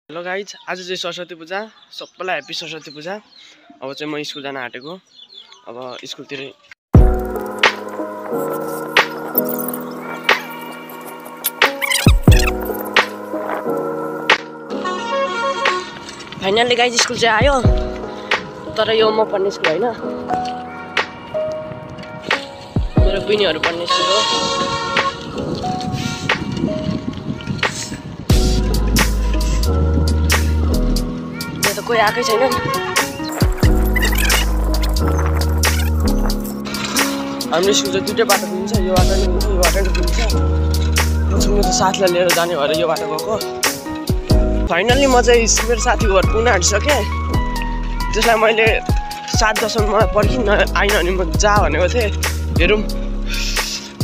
Hello guys, आज चाहिँ सरस्वती पूजा। सबैलाई ह्याप्पी सरस्वती पूजा। अब चाहिँ म स्कुल जान आँटेको। अब स्कुलतिर फाइनली गाइज स्कुल चाहिँ आयो। तर यो म पढ्ने स्कुल होइन, मेरो बहिनीहरू पढ्ने स्कुल हो। कोही आएकै छैन। हाम्रो स्कुल चाहिँ दुईटै बाटो पुगिन्छ, यो बाटो नि हुन्छ, यो बाटो नि पुगिन्छ। म चाहिँ साथीलाई लिएर जाने भएर यो बाटो गएको। फाइनल्ली म चाहिँ मेरो साथीको घर पुग्न आँटिसकेँ। त्यसलाई मैले 7:10मा पर्खिन आइन भने म जा भनेको थिएँ। हेरौँ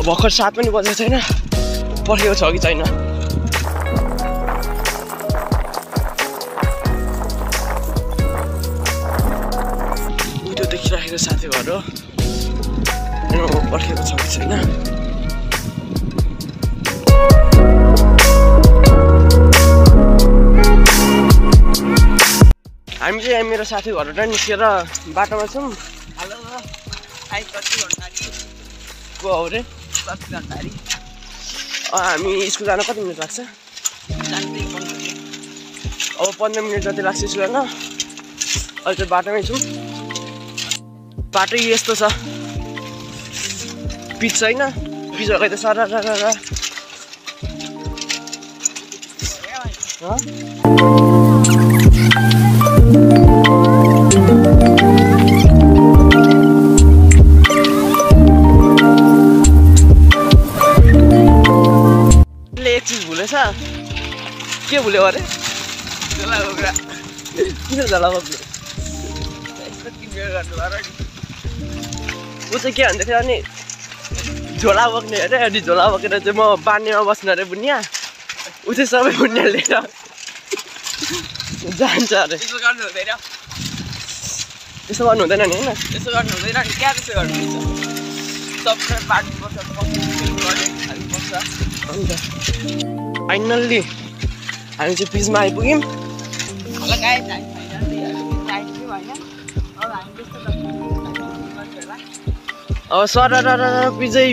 भर्खर 7 पनि बजेको छैन, पर्खेको छ कि छैन। देखिराखेको साथी घर हो, पर्खेको छ कि छैन। हामी चाहिँ मेरो साथी घरबाट निस्केर बाटोमा छौँ। को हो रे? हामी स्कुल जान कति मिनट लाग्छ? अब 15 मिनट जति लाग्छ स्कुल जान। अहिले चाहिँ बाटोमै छौँ। बाटो यस्तो छ, पिच छैन, पिच भएको त सर एक चिज भुलेछ। के भुल्यो अरे? किन झोला बोक्नु? ऊ चाहिँ के भन्दै थियो अनि झोला बोक्ने अरे, अनि झोला बोकेर चाहिँ म बान्नेमा बस्नु अरे बुनिया। ऊ चाहिँ सबै बुनिया लिएर जान्छ अरे। त्यसो गर्नु हुँदैन नि होइन? त्यसो गर्नु हुँदैन नि, क्या त्यसो गर्नुहुन्छ? सबै बाँड्नुपर्छ, खानुपर्छ। अन्त फाइनल्ली हामी चाहिँ पिचमा आइपुग्यौँ। अब सर पिजै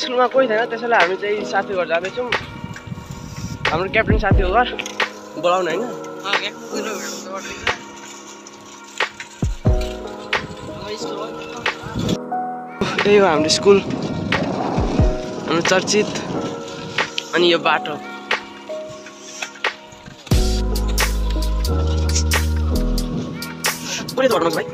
स्कुलमा कोही छैन, त्यसैले हामी चाहिँ साथी घर जाँदैछौँ। हाम्रो क्याप्टेन साथीको घर बोलाउनु होइन? यही हो हाम्रो स्कुल, हाम्रो चर्चित। अनि यो बाटो भाइ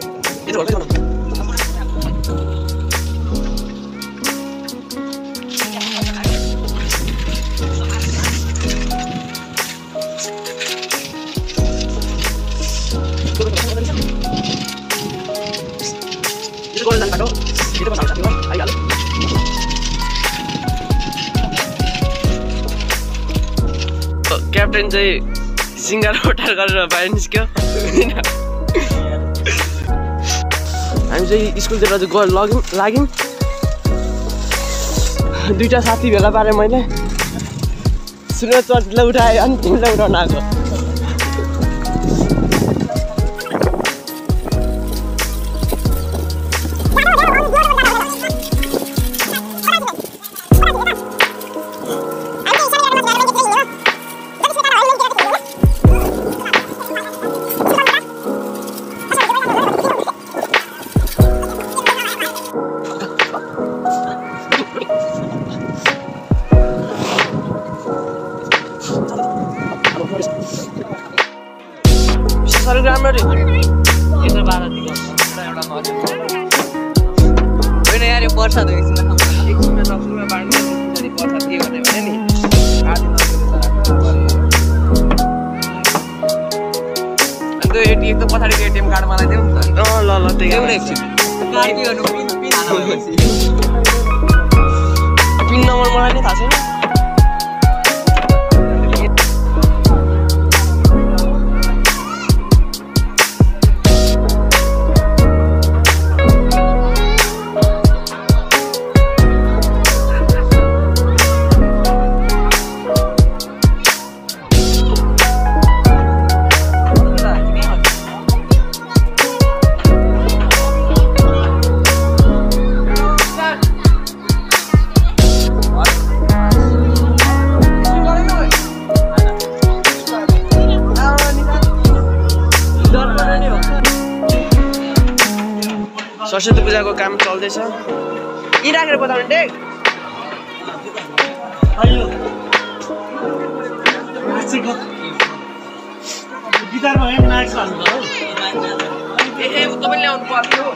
क्याप्टेन चाहिँ सिङ्गार ओटार गरेर बाहिर निस्क्यो। हामी चाहिँ स्कुलतिर लाग्यौँ। दुईटा साथी भेला पारेँ मैले। सुरुमा चर्चलाई उठायो अनि तिमीलाई उठाउन आएको राम्ररी यसो 12 दिनको एउटा मर्छ होइन यार यो पर्सा त एकछिनमा नसुरुमा बाड्नु जति पर्सा के गर्ने भने नि आदि नसुरु त अन्त एटीएम त पछाडीको एटीएम कार्ड मलाई देऊ न त ल त्यही देऊ न एकछिन कार्ड के गर्नु पिन हाल्नुहोस् पिन नम्बर मलाई नै थाहा छैन सरस्वती पूजाको काम चल्दैछ यी राखेर बताउनु टेक गिटारमा हेम नाइट्स हाल्नु हो ए तपाईले ल्याउनु पर्यो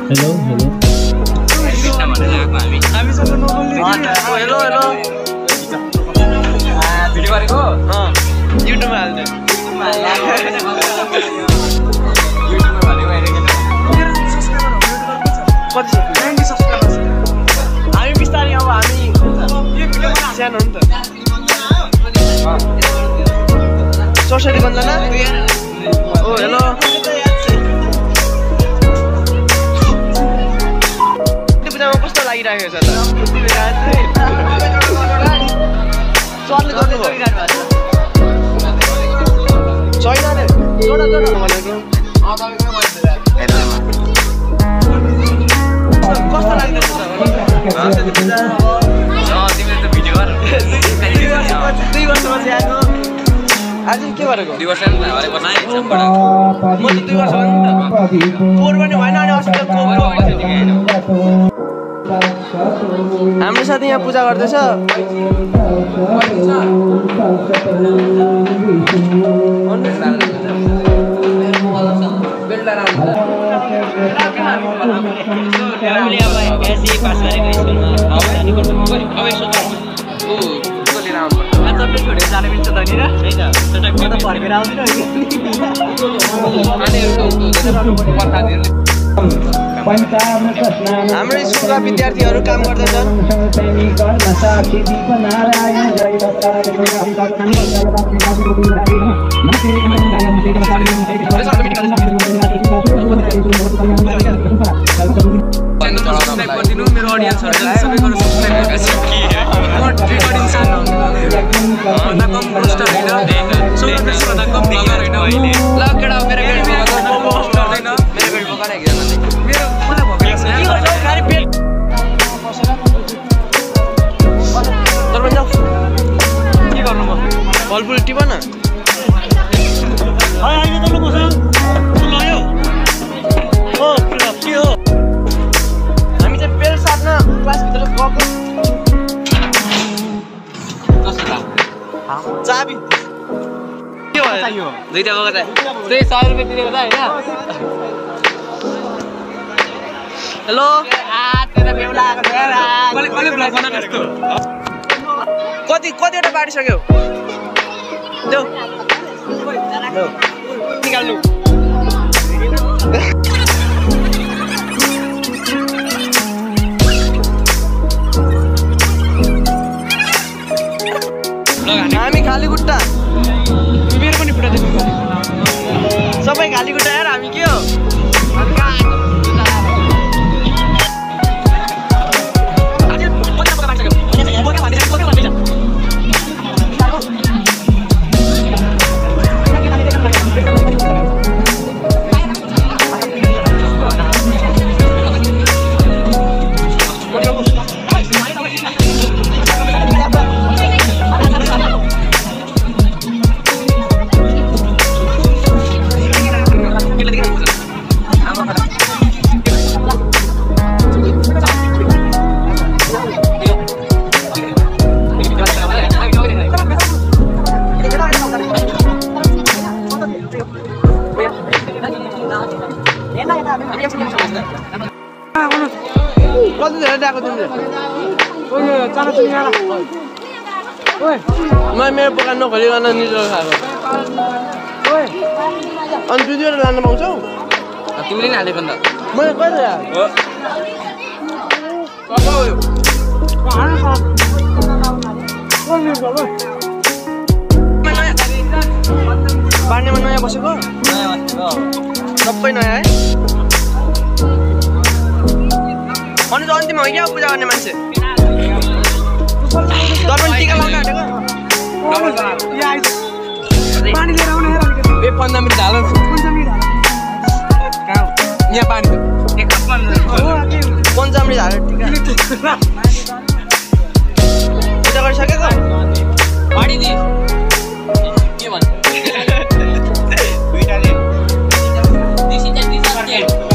hello hello hello hello video गरेको युट्युबमा हाल्दै कति हामी बिस्तारै अब हामी सानो हो नि त सरस्वती वन्दना ओ हेलो पूजामा कस्तो लागिरहेको छ त सरले गर्नुभयो छैन रे जोडा भनेको कस्तो लाग्दैछ तिमीले त भिडियो गर 2 वर्षपछि आएको आज के गरेको 2 वर्ष नि हरे बसाइ म त 2 वर्ष हो नि त पोर पनि भएन अनि अस्ति हाम्रो साथी यहाँ पूजा गर्दैछ हाम्रो स्कुलका विद्यार्थीहरू काम गर्दैछन् सब्स्क्राइब गरिदिनु मेरो ऑडियन्सहरुले सबैको सब्स्क्राइब गरेको छ न कम पोस्टर हैन सोलर प्रेसमा त कम भगर हैन अहिले ल केडा मेरो पोस्ट गर्दैन मेरो बेड भगर एकजना मेरो मलाई भगर छ गाडी पेट दरबार जाऊ के गर्नु म बलबुल टिप न हाय आइज त ल बस लयो ओ के हो हामी चाहिँ बेल साट्न क्लास भित्र गएको चाबी के भयो दुईटा बगर त्यही 100 रुपैयाँ दिएको त हैन हेलो तेरा बेउला आको छ यार कले ब्लग बना त्यस्तो कतिवटा बाटिसक्यो देऊ निकाल्नु हामी खाली खुट्टा मेरो पनि खुट्टा देख्नु सबै खाली खुट्टा यार हामी के हो कति धेरै ल्याएको तिमीले म मेरो दोकान नखोलिकन निजो खाएको अनि 2 वटा लान पाउँछौ तिमीले नि हालेको नि त मैले कहिले यार बार्नेमा नयाँ बसेको सबै नयाँ है अनि त अन्तिममा हो क्या पूजा गर्ने मान्छे दर्पण टिका लाउन आँटेको पानी लिएर आउन यार ए 15 मिनेट हाल यहाँ पानी एक कपमा पञ्चामृत हालेर टिका पूजा गरिसकेको पानी दि के भन्छ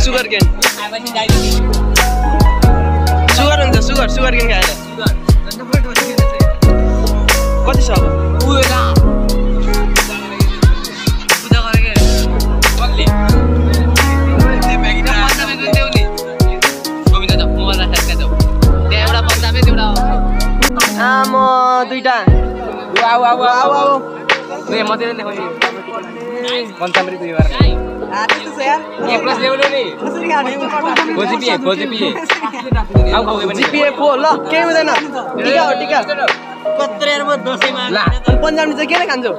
सुगर केन सुगर हुन्छ सुगर केन खाएर कति छ अब पूजा गरेको कति आमा दुईटा पञ्चामृत दुई बार प्लस ल्याउनु नि जिपिए पो ल केही हुँदैन टिका हो टिका अनि पञ्चामृत चाहिँ के नै खान्छौ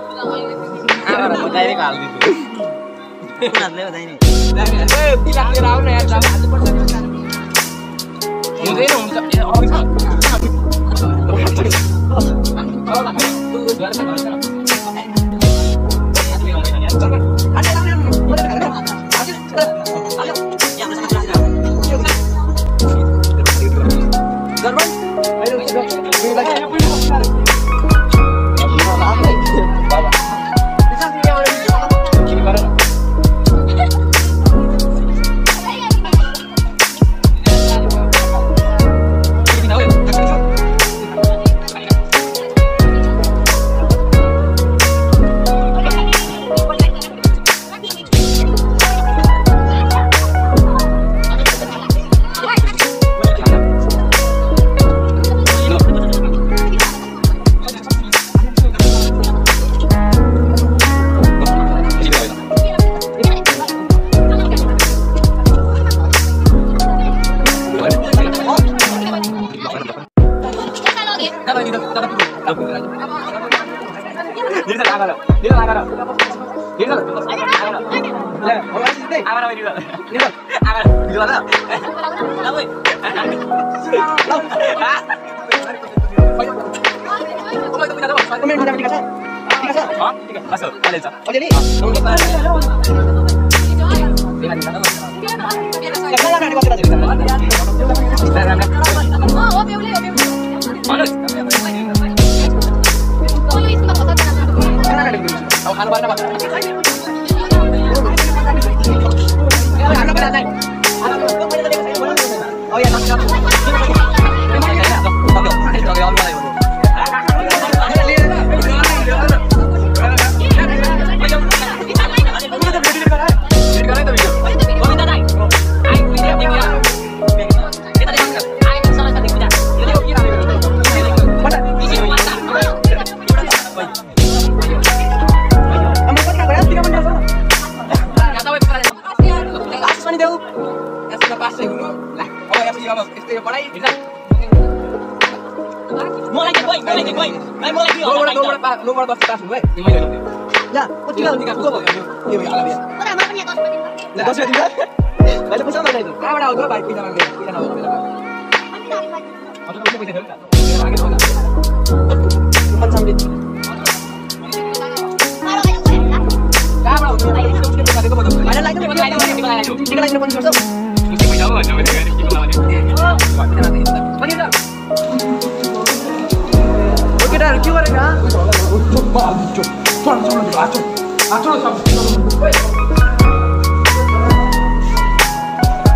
केटाहरू के गरेका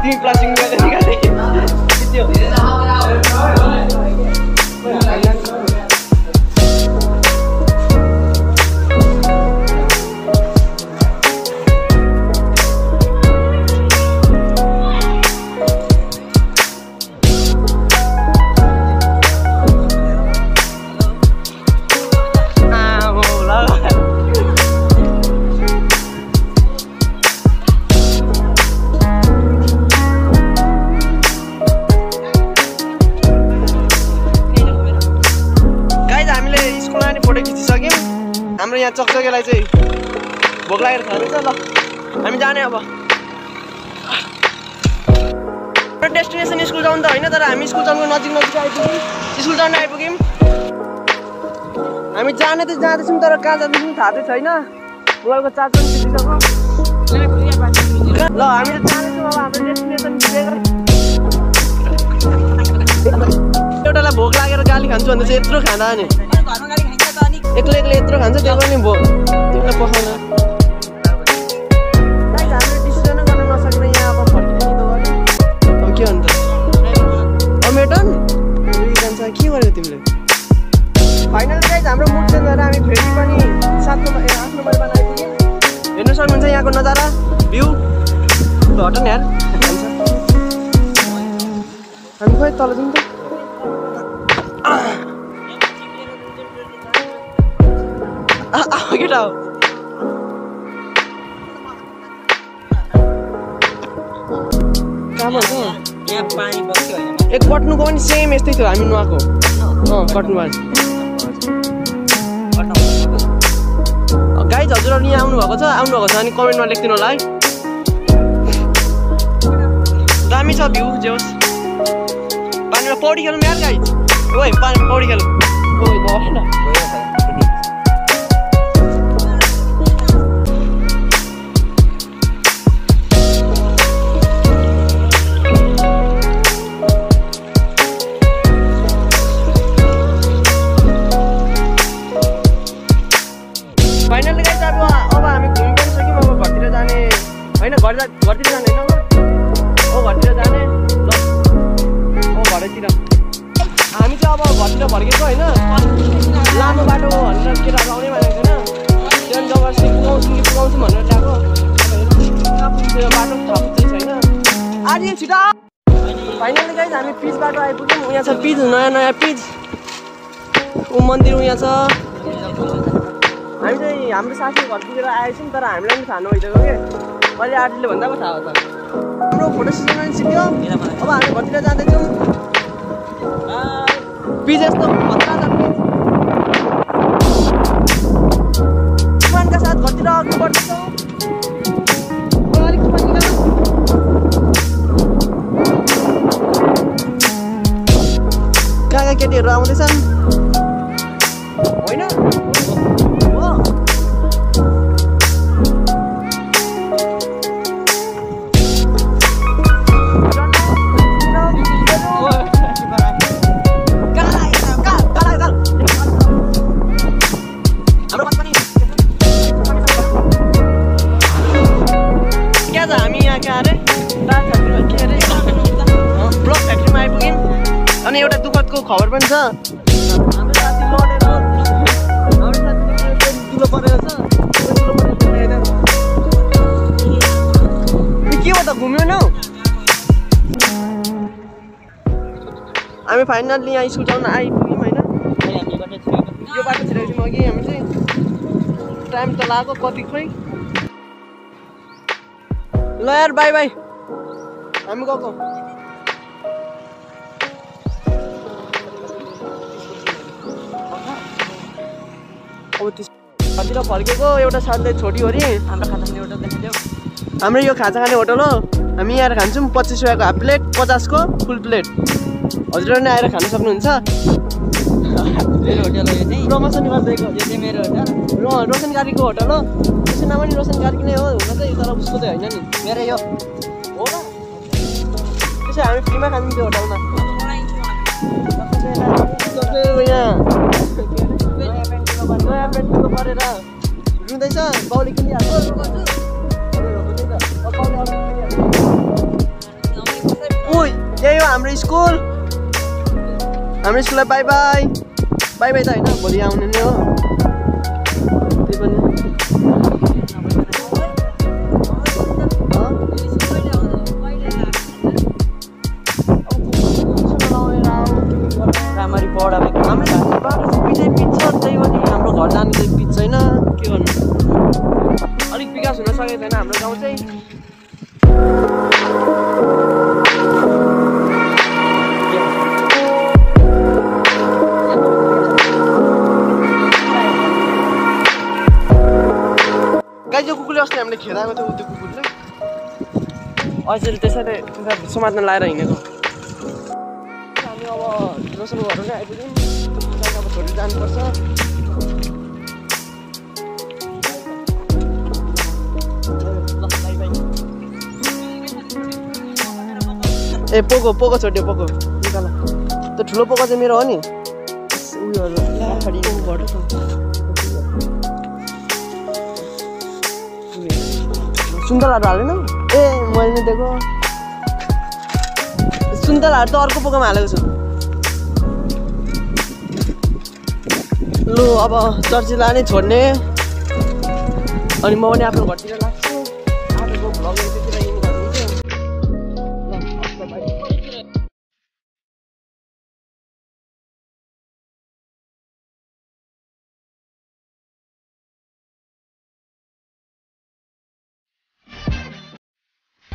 तिमी प्लास्टिक निकाले हाम्रो यहाँ चकचकेलाई चाहिँ भोक लागेर खाँदैछ ल हामी जाने अब डेस्टिनेसन स्कुल जाउँ त होइन तर हामी स्कुल जाउँ नजिक आइपुग्यौँ स्कुल जान आइपुग्यौँ हामी जाने त जाँदैछौँ तर कहाँ जाँदैछौँ थाहा चाहिँ छैन मोबाइलको चार्ज पनि बिग्रिसक्यो ल हामी त जाँदैछौँ अब हाम्रो डेस्टिनेसन एउटालाई भोक लागेर गाली खान्छु भन्दा चाहिँ यत्रो खाँदा नि एक्लै यत्रो खान्छ त्यो पनि भो तिमीलाई पखाउन हामीले डिसिजन गर्न नसक्ने यहाँ अब फर्किने त गऱ्यो अब के अन्त अमेटन जान्छ के गर्यो तिमीले फाइनल गाइज हाम्रो मुड चेन्ज गरेर हामी फेरि पनि 7 नम्बर 8 नम्बरमा आइपुग्यौँ हेर्नु सक्नुहुन्छ यहाँको नजारा भ्यू हटन यार हामी खोइ तल जाउँ त केटा हो एक कट्नुको पनि सेम यस्तै थियो हामी नुहाएको कट्नुमा गाइज हजुरहरू यहाँ आउनुभएको छ अनि कमेन्टमा लेखिदिनु होला है दामी छ भ्यू जे होस् पानीमा पौडी खेलौँ यार गाइज ओइ पौडी खेलौँ ओइ बस न घरतिर जाने होइन घरतिर जाने ल घरैतिर हामी चाहिँ अब घरतिर फर्केको होइन लामो बाटो भनेर केटाहरू आउनै मानेको छैन त्यहाँदेखि जबरजस्ती पुगाउँछु भनेर ल्याएको बाटो थाहा चाहिँ छैन आज छिटो फाइनली गाइज हामी पिच बाटो आइपुग्यौँ यहाँ छ पिच नयाँ पिच ऊ मन्दिर यहाँ छ हामी चाहिँ हाम्रो साथी घर पुगेर आएछौँ तर हामीलाई पनि थाहा नभइदिएको के मैले आर्टीले भन्दा पो थाहा हो त हाम्रो फोटो सेसन पनि सिक्यो अब हामी घरतिर जाँदैछौँ पिच यस्तो खतरा छ तुफानका साथ घरतिर अघि बढ्दैछौँ अलिक तुफान निकाल कहाँ केटीहरू आउँदैछन् होइन अनि एउटा दुःखदको खबर पनि छ हाम्रो साथी लडेर दुलो परेको छ के हो त घुम्यो न हामी फाइनली यहाँ स्कुल जाउन आइपुग्यौँ होइन यो बाटो छिराएको थियौँ अघि हामी चाहिँ टाइम त लाग्यो कति खोइ ल यार बाई बाई हामी गएको अब त्यसतिर फर्केको एउटा साथले छोडियो अरे हाम्रो खाता खाने होटल देखाइदेऊ हाम्रो यो खाजा खाने होटल हो हामी आएर खान्छौँ 25 रुपियाँको हाफ प्लेट 50 को फुल प्लेट हजुरहरू नै आएर खान सक्नुहुन्छ मेरो होटल हो यो चाहिँ प्रमोसन गरिदिएको यो चाहिँ मेरो होटल रोशन गाडीको होटल हो त्यसको नाम पनि रोशन गाडी नै हो हुन चाहिँ तर उसको चाहिँ होइन नि मेरो यो हो र त्यसै हामी फ्रीमा खान्छौँ त्यो होटलमा यहाँ नयाँ पेन्टको परेर रुँदैछ बाउले किनिहाल्छ ओइ यही हो हाम्रो स्कुल हाम्रो स्कुललाई बाई बाई बाई बाई त होइन भोलि आउने नै हो त्यही पनि राम्ररी पढाएको हाम्रो बाटो चाहिँ पिछै पिच छ त्यही पनि हाम्रो घर जानु चाहिँ पिच छैन के गर्नु अलिक विकास हुन सकेको छैन हाम्रो गाउँ चाहिँ गाई जो कुकुरले अस्ति हामीले खेदाएको थियो त्यो कुकुरले अहिले त्यसैले समात्न लाएर हिँडेको हामी अब रोशनको घरमै आइपुग्यौँ अब छोडेर जानुपर्छ ए पोको छोड्यो पोको निकाल त्यो ठुलो पोको चाहिँ मेरो हो नि उयोहरू सुन्तलाहरू हालेन ए मैले नै दिएको सुन्तलाहरू त अर्को पोकामा हालेको छु लु अब चर्चिला नै छोड्ने अनि म पनि आफ्नो घरतिर लाग्छु आजको भ्लग